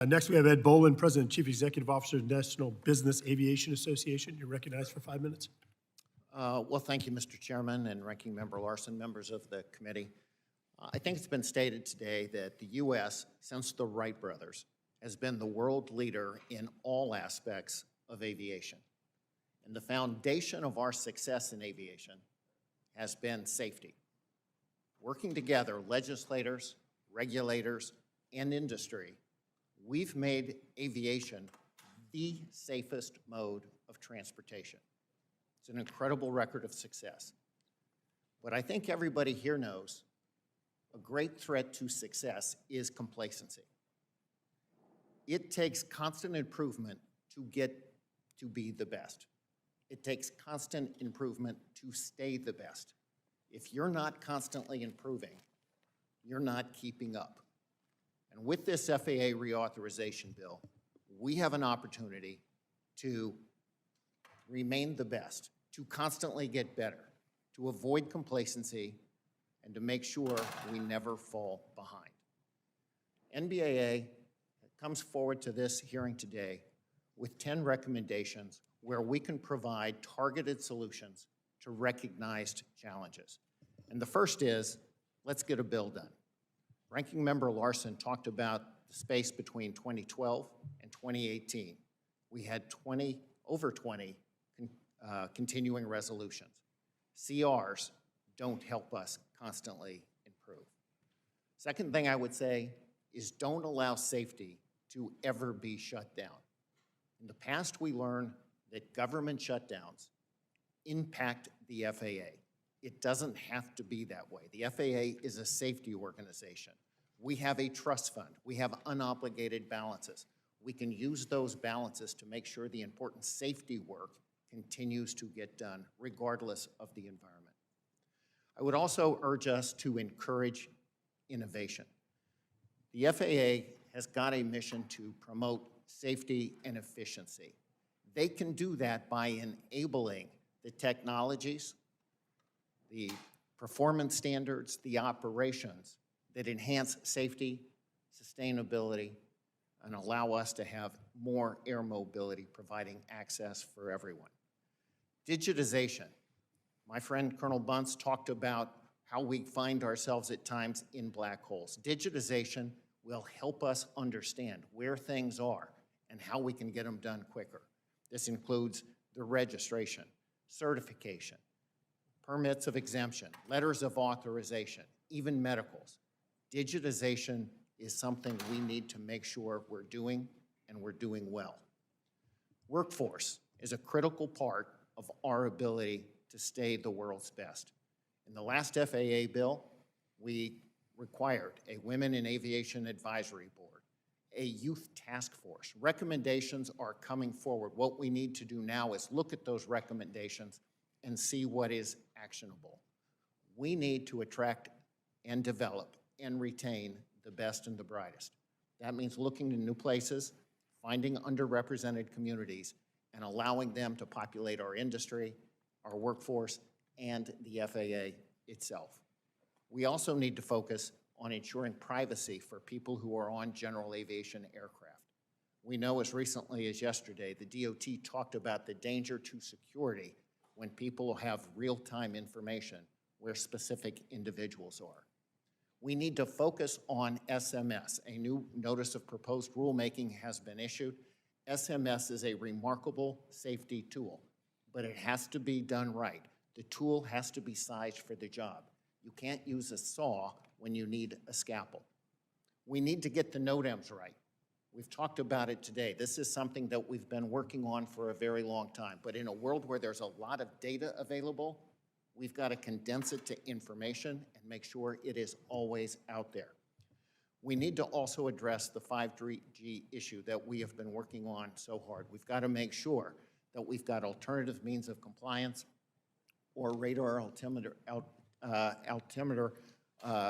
Next, we have Ed Bolen, President and Chief Executive Officer of National Business Aviation Association. You're recognized for 5 minutes. Well, thank you, Mr. Chairman and Ranking Member Larson, members of the committee. I think it's been stated today that the U.S., since the Wright brothers, has been the world leader in all aspects of aviation. And the foundation of our success in aviation has been safety. Working together, legislators, regulators, and industry, we've made aviation the safest mode of transportation. It's an incredible record of success. But I think everybody here knows a great threat to success is complacency. It takes constant improvement to get to be the best. It takes constant improvement to stay the best. If you're not constantly improving, you're not keeping up. And with this FAA Reauthorization bill, we have an opportunity to remain the best, to constantly get better, to avoid complacency, and to make sure we never fall behind. NBAA comes forward to this hearing today with 10 recommendations where we can provide targeted solutions to recognized challenges. And the first is, let's get a bill done. Ranking Member Larson talked about the space between 2012 and 2018. We had over 20 continuing resolutions. CRs don't help us constantly improve. Second thing I would say is don't allow safety to ever be shut down. In the past, we learned that government shutdowns impact the FAA. It doesn't have to be that way. The FAA is a safety organization. We have a trust fund. We have unobligated balances. We can use those balances to make sure the important safety work continues to get done regardless of the environment. I would also urge us to encourage innovation. The FAA has got a mission to promote safety and efficiency. They can do that by enabling the technologies, the performance standards, the operations that enhance safety, sustainability, and allow us to have more air mobility, providing access for everyone. Digitization. My friend Colonel Bunce talked about how we find ourselves at times in black holes. Digitization will help us understand where things are and how we can get them done quicker. This includes the registration, certification, permits of exemption, letters of authorization, even medicals. Digitization is something we need to make sure we're doing, and we're doing well. Workforce is a critical part of our ability to stay the world's best. In the last FAA bill, we required a Women in Aviation Advisory Board, a youth task force. Recommendations are coming forward. What we need to do now is look at those recommendations and see what is actionable. We need to attract and develop and retain the best and the brightest. That means looking to new places, finding underrepresented communities, and allowing them to populate our industry, our workforce, and the FAA itself. We also need to focus on ensuring privacy for people who are on general aviation aircraft. We know as recently as yesterday, the DOT talked about the danger to security when people have real-time information where specific individuals are. We need to focus on SMS. A new notice of proposed rulemaking has been issued. SMS is a remarkable safety tool, but it has to be done right. The tool has to be sized for the job. You can't use a saw when you need a scalpel. We need to get the NOTAMs right. We've talked about it today. This is something that we've been working on for a very long time, but in a world where there's a lot of data available, we've got to condense it to information and make sure it is always out there. We need to also address the 5G issue that we have been working on so hard. We've got to make sure that we've got alternative means of compliance or radar altimeter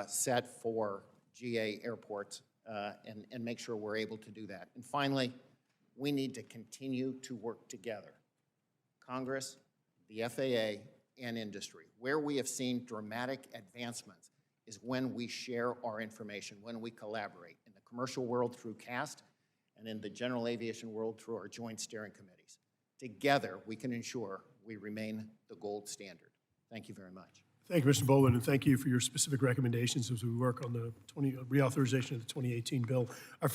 set for GA airports and make sure we're able to do that. And finally, we need to continue to work together. Congress, the FAA, and industry. Where we have seen dramatic advancements is when we share our information, when we collaborate. In the commercial world through CAST, and in the general aviation world through our joint steering committees. Together, we can ensure we remain the gold standard. Thank you very much. Thank you, Mr. Bolen, and thank you for your specific recommendations as we work on the reauthorization of the 2018 bill. Our